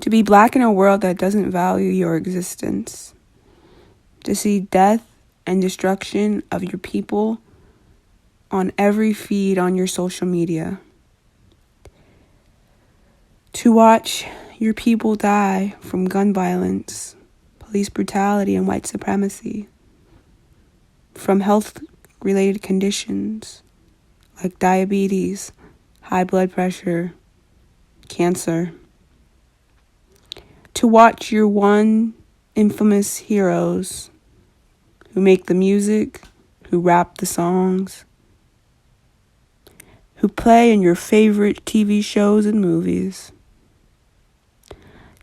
To be black in a world that doesn't value your existence. To see death and destruction of your people on every feed on your social media. To watch your people die from gun violence, police brutality, and white supremacy. From health-related conditions like diabetes, high blood pressure, cancer. To watch your one infamous heroes who make the music, who rap the songs, who play in your favorite TV shows and movies.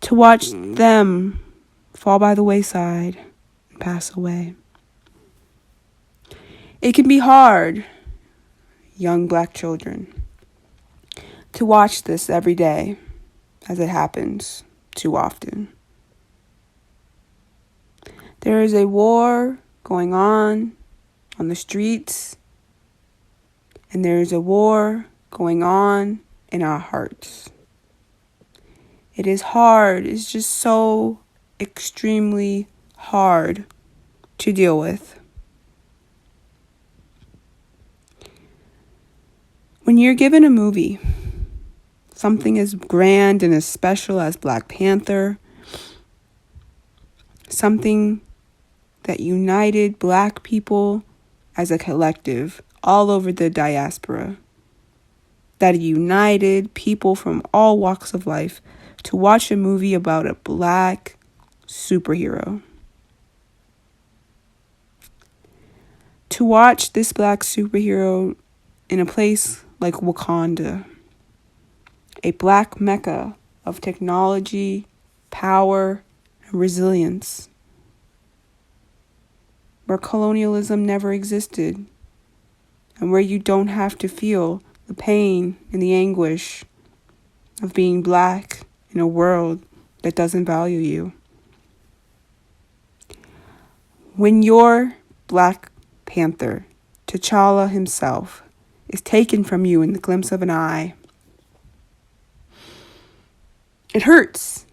To watch them fall by the wayside and pass away. It can be hard, young black children, to watch this every day as it happens too often. There is a war going on the streets, and there is a war going on in our hearts. It is hard. It's just so extremely hard to deal with. When you're given a movie, something as grand and as special as Black Panther, something that united black people as a collective all over the diaspora, that united people from all walks of life to watch a movie about a black superhero. To watch this black superhero in a place like Wakanda, a black mecca of technology, power, and resilience, where colonialism never existed, and where you don't have to feel the pain and the anguish of being black in a world that doesn't value you. When your Black Panther, T'Challa himself, is taken from you in the glimpse of an eye, it hurts.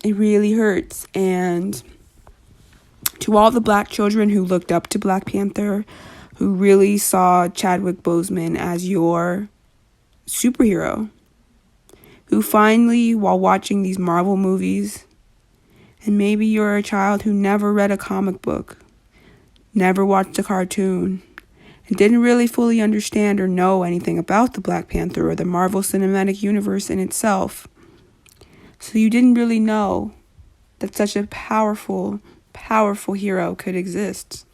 It really hurts. And to all the black children who looked up to Black Panther, who really saw Chadwick Boseman as your superhero, who finally, while watching these Marvel movies, and maybe you're a child who never read a comic book, never watched a cartoon, and didn't really fully understand or know anything about the Black Panther or the Marvel Cinematic Universe in itself. So you didn't really know that such a powerful, powerful hero could exist.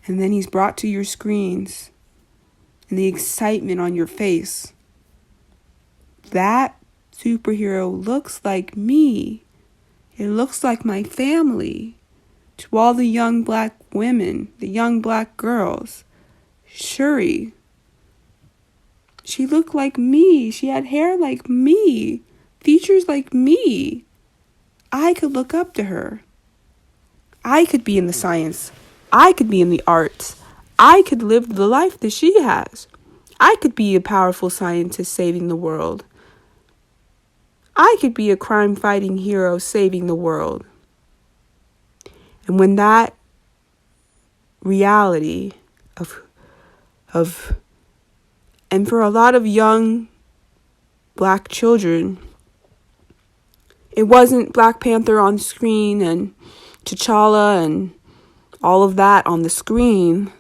And then he's brought to your screens, and the excitement on your face. That superhero looks like me. It looks like my family. To all the young black women, the young black girls, Shuri, she looked like me. She had hair like me, features like me. I could look up to her. I could be in the science. I could be in the arts. I could live the life that she has. I could be a powerful scientist saving the world. I could be a crime-fighting hero saving the world. And when that reality and for a lot of young black children, it wasn't Black Panther on screen and T'Challa and all of that on the screen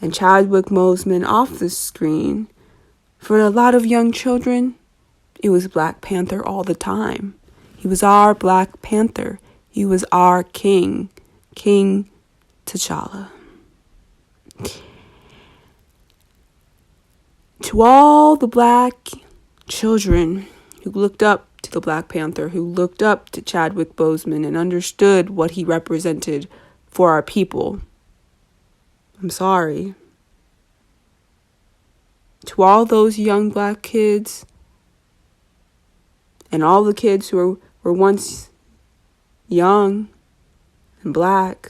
and Chadwick Boseman off the screen. For a lot of young children, it was Black Panther all the time. He was our Black Panther. He was our king, King T'Challa. To all the black children who looked up to the Black Panther, who looked up to Chadwick Boseman and understood what he represented for our people, I'm sorry. To all those young black kids and all the kids who were once young and black,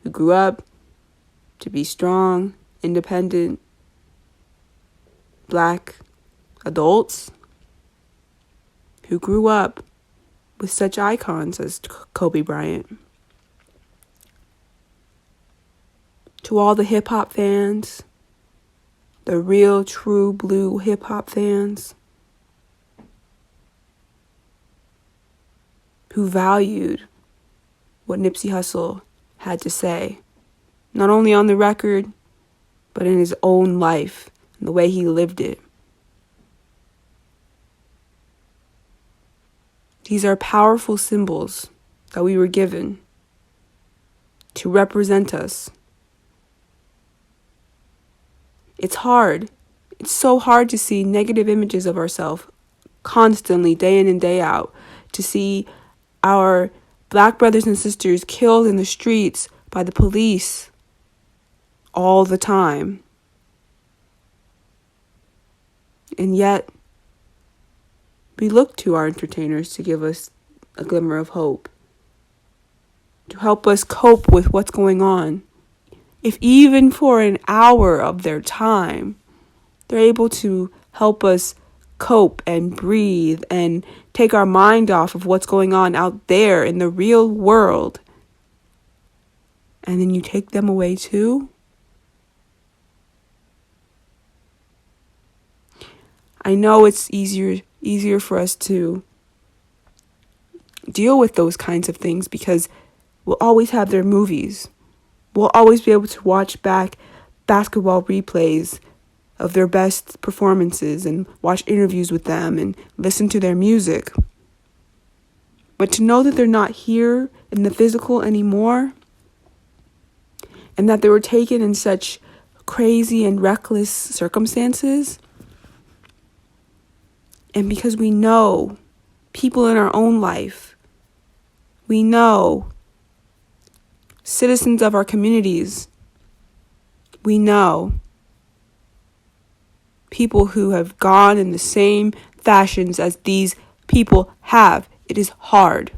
who grew up to be strong, independent, black adults, who grew up with such icons as Kobe Bryant. To all the hip-hop fans, the real, true, blue hip-hop fans who valued what Nipsey Hussle had to say, not only on the record, but in his own life and the way he lived it. These are powerful symbols that we were given to represent us. It's hard. It's so hard to see negative images of ourselves constantly, day in and day out, to see our Black brothers and sisters killed in the streets by the police all the time. And yet, we look to our entertainers to give us a glimmer of hope, to help us cope with what's going on. If even for an hour of their time, they're able to help us cope and breathe and take our mind off of what's going on out there in the real world, and then you take them away too? I know it's easier for us to deal with those kinds of things because we'll always have their movies. We'll always be able to watch back basketball replays of their best performances and watch interviews with them and listen to their music. But to know that they're not here in the physical anymore, and that they were taken in such crazy and reckless circumstances, and because we know people in our own life, we know citizens of our communities, we know people who have gone in the same fashions as these people have. It is hard.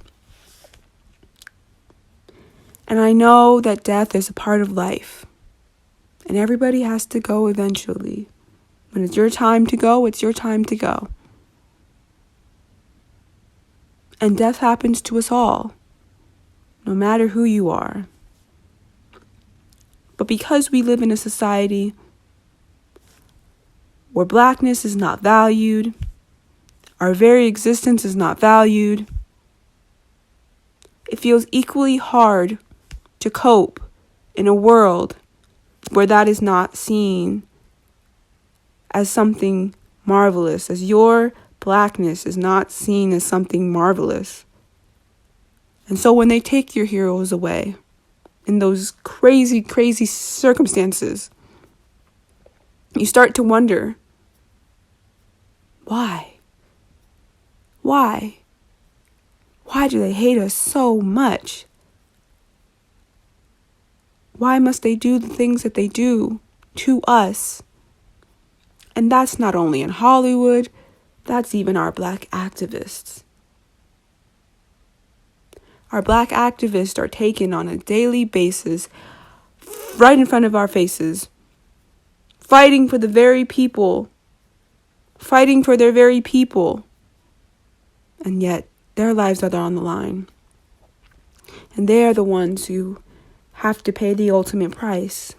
And I know that death is a part of life. And everybody has to go eventually. When it's your time to go, it's your time to go. And death happens to us all, no matter who you are. But because we live in a society where blackness is not valued, our very existence is not valued, it feels equally hard to cope in a world where that is not seen as something marvelous, as your blackness is not seen as something marvelous. And so when they take your heroes away in those crazy, crazy circumstances, you start to wonder, why? Why? Why do they hate us so much? Why must they do the things that they do to us? And that's not only in Hollywood, that's even our Black activists. Our Black activists are taken on a daily basis, right in front of our faces, fighting for the very people, fighting for their very people. And yet, their lives are on the line. And they are the ones who have to pay the ultimate price.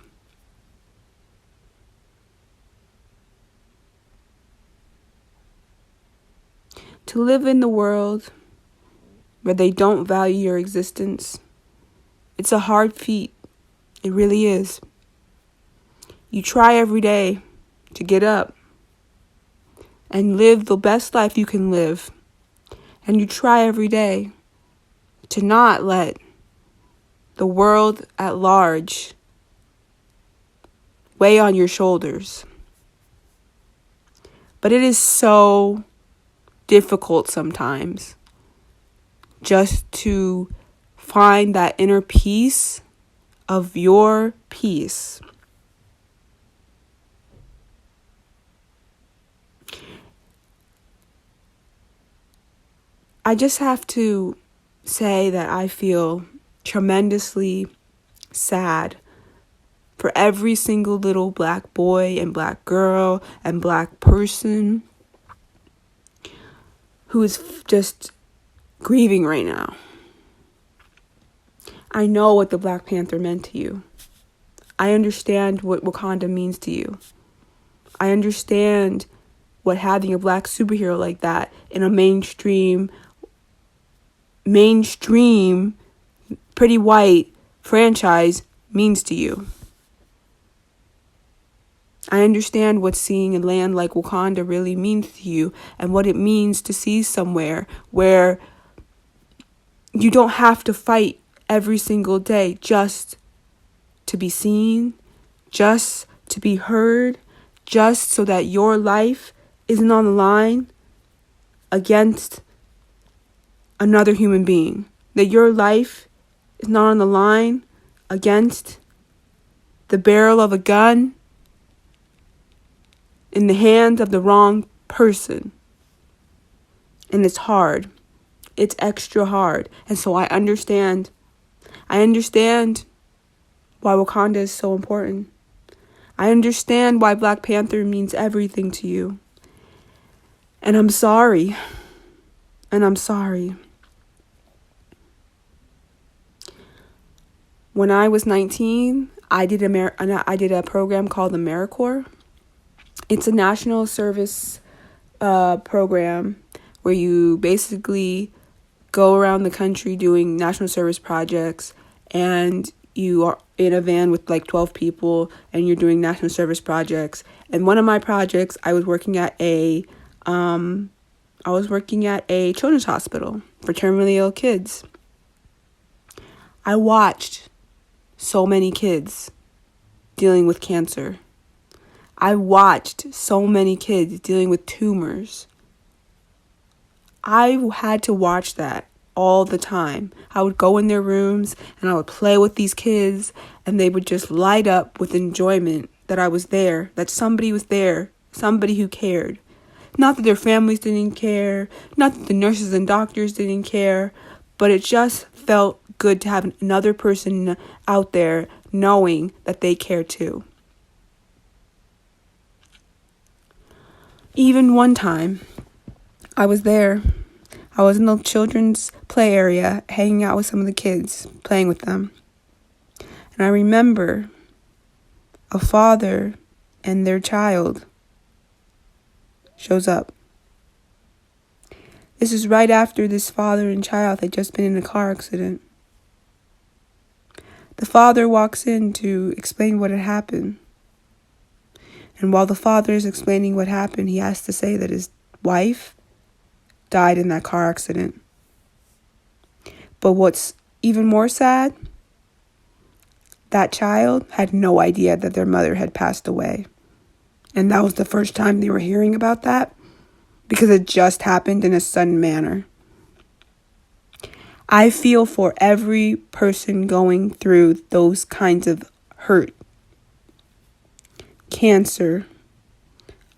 To live in the world where they don't value your existence, it's a hard feat. It really is. You try every day to get up and live the best life you can live. And you try every day to not let the world at large weigh on your shoulders. But it is so difficult sometimes just to find that inner peace of your peace. I just have to say that I feel tremendously sad for every single little Black boy and Black girl and Black person who is just grieving right now. I know what the Black Panther meant to you. I understand what Wakanda means to you. I understand what having a black superhero like that in a mainstream, pretty white franchise means to you. I understand what seeing a land like Wakanda really means to you, and what it means to see somewhere where you don't have to fight every single day just to be seen, just to be heard, just so that your life isn't on the line against another human being. That your life is not on the line against the barrel of a gun in the hands of the wrong person. And it's hard. It's extra hard. And so I understand why Wakanda is so important. I understand why Black Panther means everything to you. And I'm sorry. When I was 19, I did a program called AmeriCorps. It's a national service program where you basically go around the country doing national service projects, and you are in a van with like 12 people and you're doing national service projects. And one of my projects, I was working at a children's hospital for terminally ill kids. I watched so many kids dealing with cancer. I watched so many kids dealing with tumors. I had to watch that all the time. I would go in their rooms and I would play with these kids, and they would just light up with enjoyment that I was there, that somebody was there, somebody who cared. Not that their families didn't care, not that the nurses and doctors didn't care, but it just felt good to have another person out there knowing that they care too. Even one time, I was there. I was in the children's play area, hanging out with some of the kids, playing with them. And I remember a father and their child shows up. This is right after this father and child had just been in a car accident. The father walks in to explain what had happened. And while the father is explaining what happened, he has to say that his wife died in that car accident. But what's even more sad, that child had no idea that their mother had passed away. And that was the first time they were hearing about that, because it just happened in a sudden manner. I feel for every person going through those kinds of hurt. Cancer,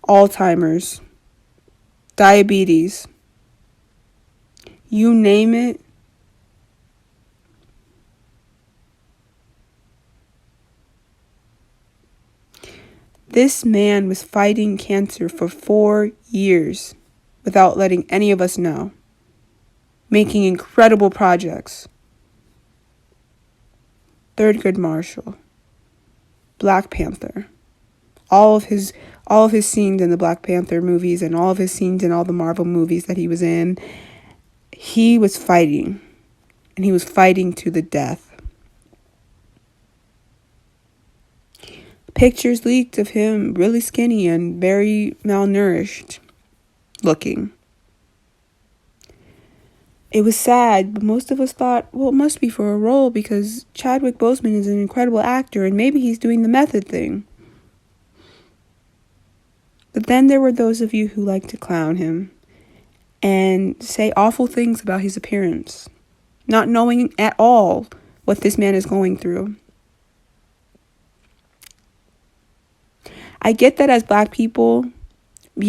Alzheimer's, diabetes, you name it. This man was fighting cancer for 4 years without letting any of us know, making incredible projects. Thurgood Marshall, Black Panther, all of his scenes in the Black Panther movies and all of his scenes in all the Marvel movies that he was in, he was fighting, and he was fighting to the death. Pictures leaked of him really skinny and very malnourished looking. It was sad, but most of us thought, well, it must be for a role because Chadwick Boseman is an incredible actor and maybe he's doing the method thing. But then there were those of you who liked to clown him and say awful things about his appearance, not knowing at all what this man is going through. I get that as Black people, we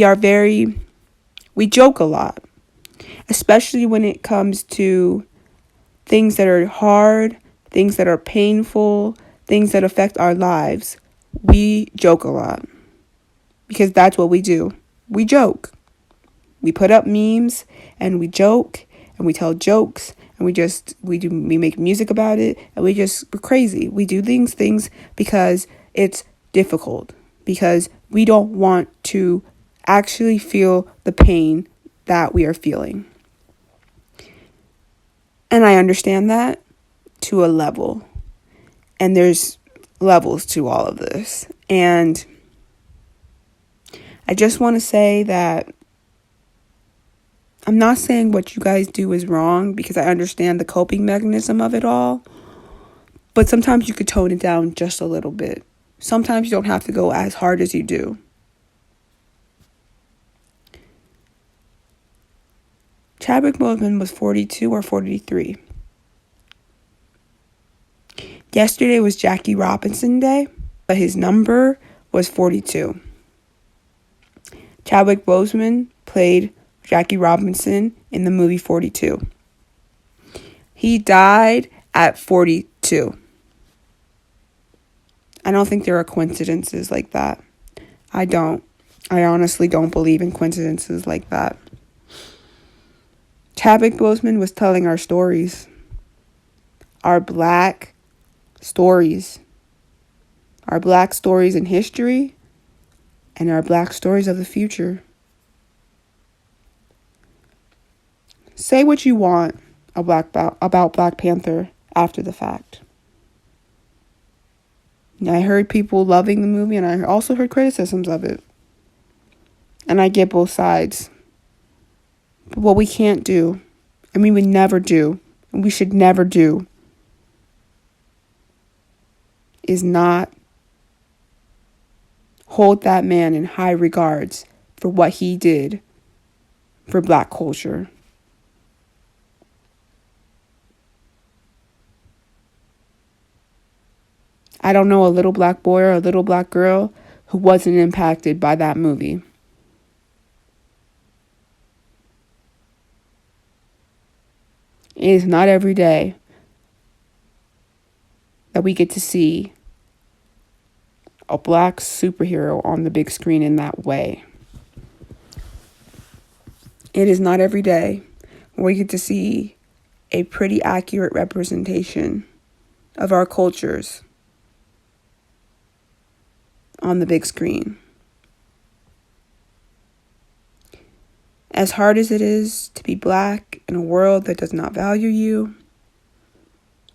joke a lot, especially when it comes to things that are hard, things that are painful, things that affect our lives. We joke a lot because that's what we do. We joke. We put up memes and we joke and we tell jokes, and we make music about it, and we're crazy. We do things because it's difficult, because we don't want to actually feel the pain that we are feeling. And I understand that to a level. And there's levels to all of this. And I just want to say that I'm not saying what you guys do is wrong, because I understand the coping mechanism of it all. But sometimes you could tone it down just a little bit. Sometimes you don't have to go as hard as you do. Chadwick Boseman was 42 or 43. Yesterday was Jackie Robinson Day, but his number was 42. Chadwick Boseman played Jackie Robinson in the movie 42. He died at 42. I don't think there are coincidences like that. I honestly don't believe in coincidences like that. Chadwick Boseman was telling our stories. Our black stories. Our black stories in history and our black stories of the future. Say what you want about Black Panther after the fact. I heard people loving the movie, and I also heard criticisms of it. And I get both sides. But what we can't do, and we would never do, and we should never do, is not hold that man in high regards for what he did for black culture. I don't know a little black boy or a little black girl who wasn't impacted by that movie. It is not every day that we get to see a black superhero on the big screen in that way. It is not every day where we get to see a pretty accurate representation of our cultures on the big screen. As hard as it is to be black in a world that does not value you,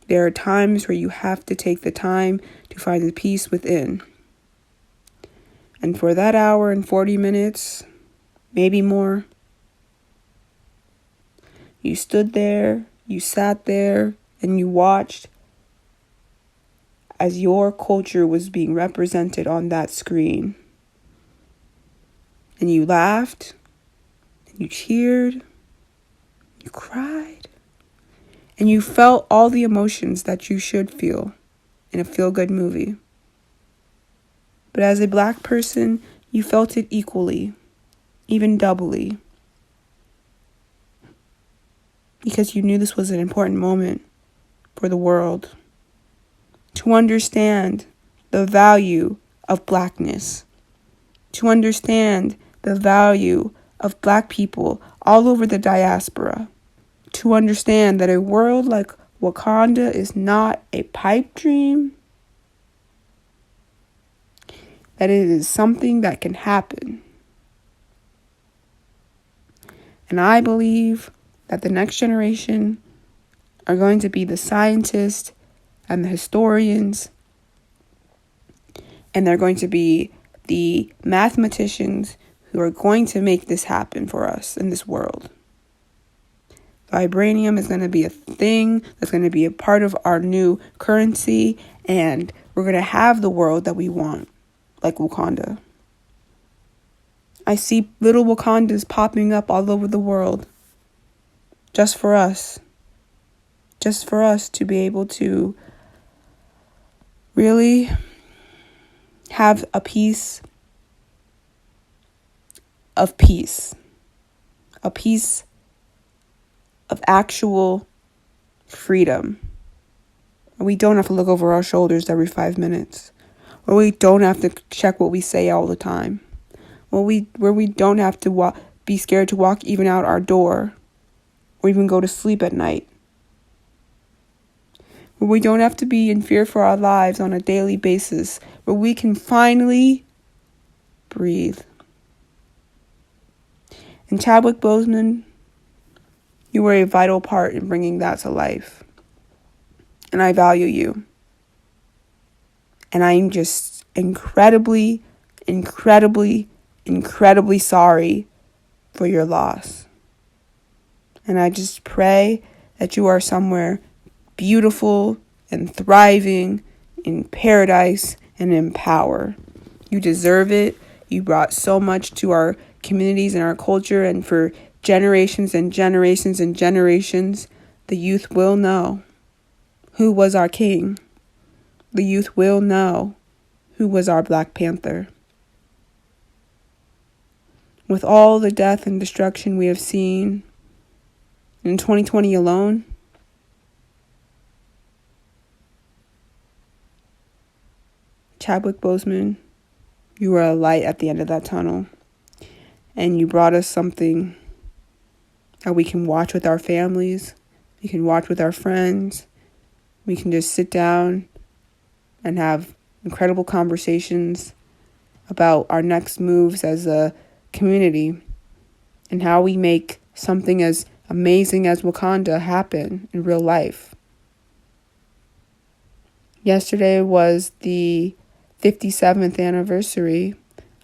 there are times where you have to take the time to find the peace within. And for that hour and 40 minutes, maybe more, you stood there, you sat there, and you watched as your culture was being represented on that screen. And you laughed, and you cheered, you cried, and you felt all the emotions that you should feel in a feel-good movie. But as a black person, you felt it equally, even doubly, because you knew this was an important moment for the world to understand the value of blackness, to understand the value of black people all over the diaspora, to understand that a world like Wakanda is not a pipe dream, that it is something that can happen. And I believe that the next generation are going to be the scientists and the historians, and they're going to be the mathematicians who are going to make this happen for us in this world. Vibranium is going to be a thing that's going to be a part of our new currency, and we're going to have the world that we want, like Wakanda. I see little Wakandas popping up all over the world, just for us to be able to really have a piece of peace, a piece of actual freedom. And we don't have to look over our shoulders every 5 minutes, or we don't have to check what we say all the time, where we don't have to be scared to walk even out our door or even go to sleep at night. Where we don't have to be in fear for our lives on a daily basis. Where we can finally breathe. And Chadwick Boseman, you were a vital part in bringing that to life. And I value you. And I'm just incredibly sorry for your loss. And I just pray that you are somewhere beautiful and thriving in paradise and in power. You deserve it. You brought so much to our communities and our culture, and for generations and generations and generations, the youth will know who was our king. The youth will know who was our Black Panther. With all the death and destruction we have seen in 2020 alone, Chadwick Boseman, you were a light at the end of that tunnel. And you brought us something that we can watch with our families. We can watch with our friends. We can just sit down and have incredible conversations about our next moves as a community and how we make something as amazing as Wakanda happen in real life. Yesterday was the 57th anniversary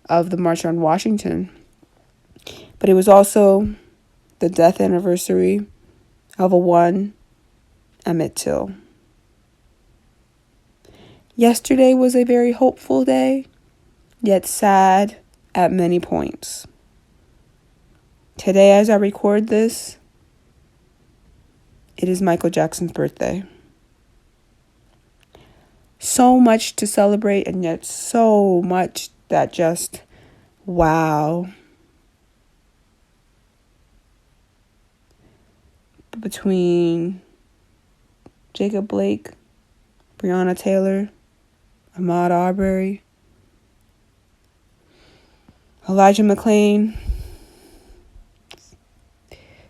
of the March on Washington, but it was also the death anniversary of a one Emmett Till. Yesterday was a very hopeful day, yet sad at many points. Today, as I record this, it is Michael Jackson's birthday. So much to celebrate, and yet so much that just, wow. Between Jacob Blake, Breonna Taylor, Ahmaud Arbery, Elijah McClain,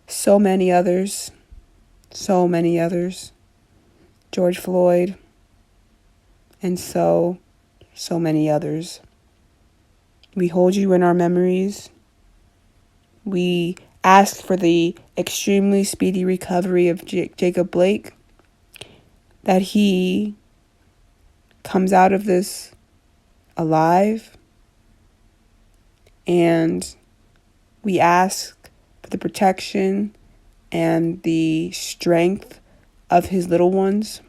so many others, George Floyd, and so many others. We hold you in our memories. We ask for the extremely speedy recovery of Jacob Blake, that he comes out of this alive, and we ask for the protection and the strength of his little ones.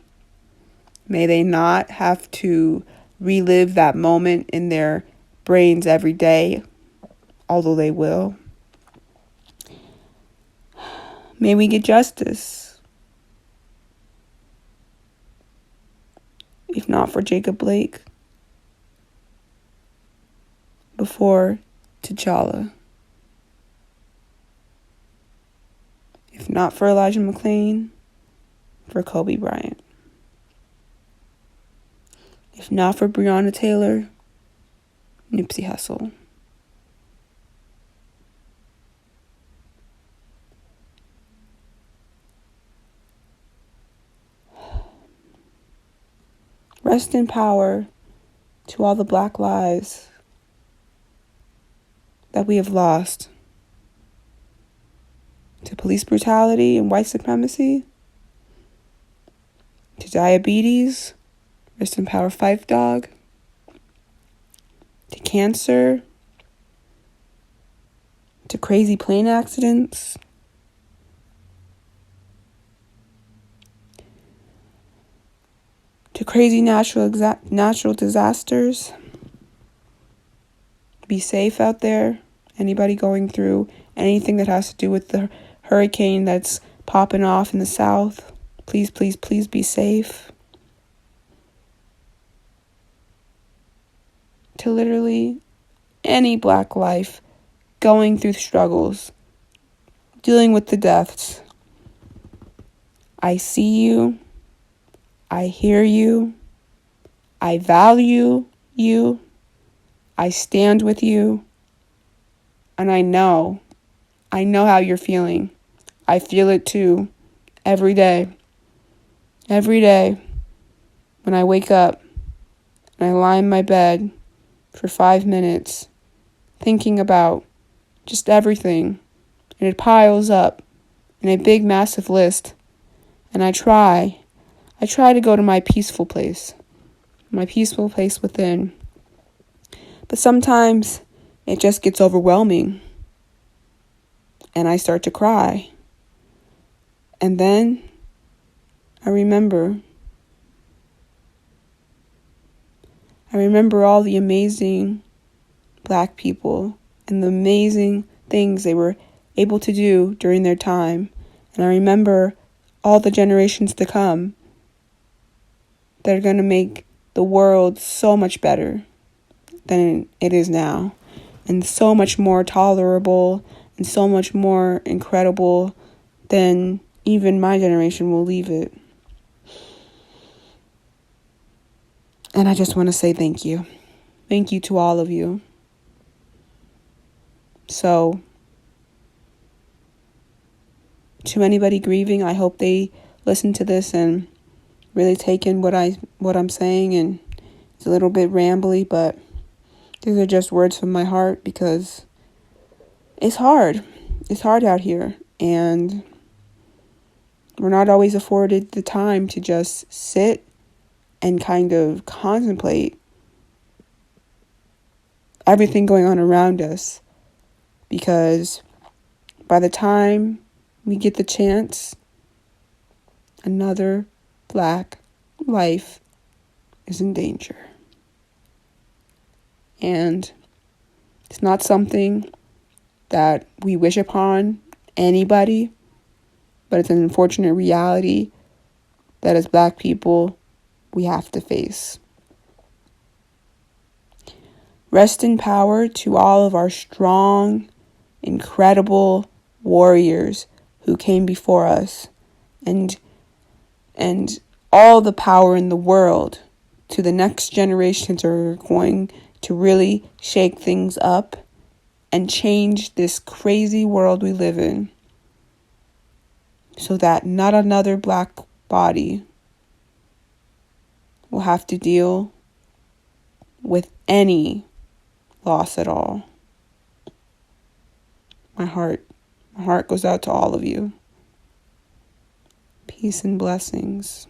May they not have to relive that moment in their brains every day, although they will. May we get justice. If not for Jacob Blake, before T'Challa. If not for Elijah McClain, for Kobe Bryant. If not for Breonna Taylor, Nipsey Hussle. Rest in power to all the Black lives that we have lost to police brutality and white supremacy, to diabetes, rest in power Phife Dawg, to cancer, to crazy plane accidents, to crazy natural disasters. Be safe out there. Anybody going through anything that has to do with the hurricane that's popping off in the south, please, please, please be safe. To literally any Black life going through struggles, dealing with the deaths, I see you. I hear you. I value you. I stand with you. And I know how you're feeling. I feel it too. Every day. Every day. When I wake up and I lie in my bed for 5 minutes thinking about just everything. And it piles up in a big, massive list. And I try to go to my peaceful place within. But sometimes it just gets overwhelming. And I start to cry. And then I remember all the amazing Black people and the amazing things they were able to do during their time. And I remember all the generations to come that are going to make the world so much better than it is now. And so much more tolerable and so much more incredible than even my generation will leave it. And I just want to say thank you. Thank you to all of you. So, to anybody grieving, I hope they listen to this and really take in what I'm saying. And it's a little bit rambly, but these are just words from my heart because it's hard. It's hard out here. And we're not always afforded the time to just sit and kind of contemplate everything going on around us. Because by the time we get the chance, another Black life is in danger. And it's not something that we wish upon anybody, but it's an unfortunate reality that as Black people, we have to face. Rest in power to all of our strong, incredible warriors who came before us, and all the power in the world to the next generations who are going to really shake things up and change this crazy world we live in so that not another Black body will have to deal with any loss at all. My heart goes out to all of you. Peace and blessings.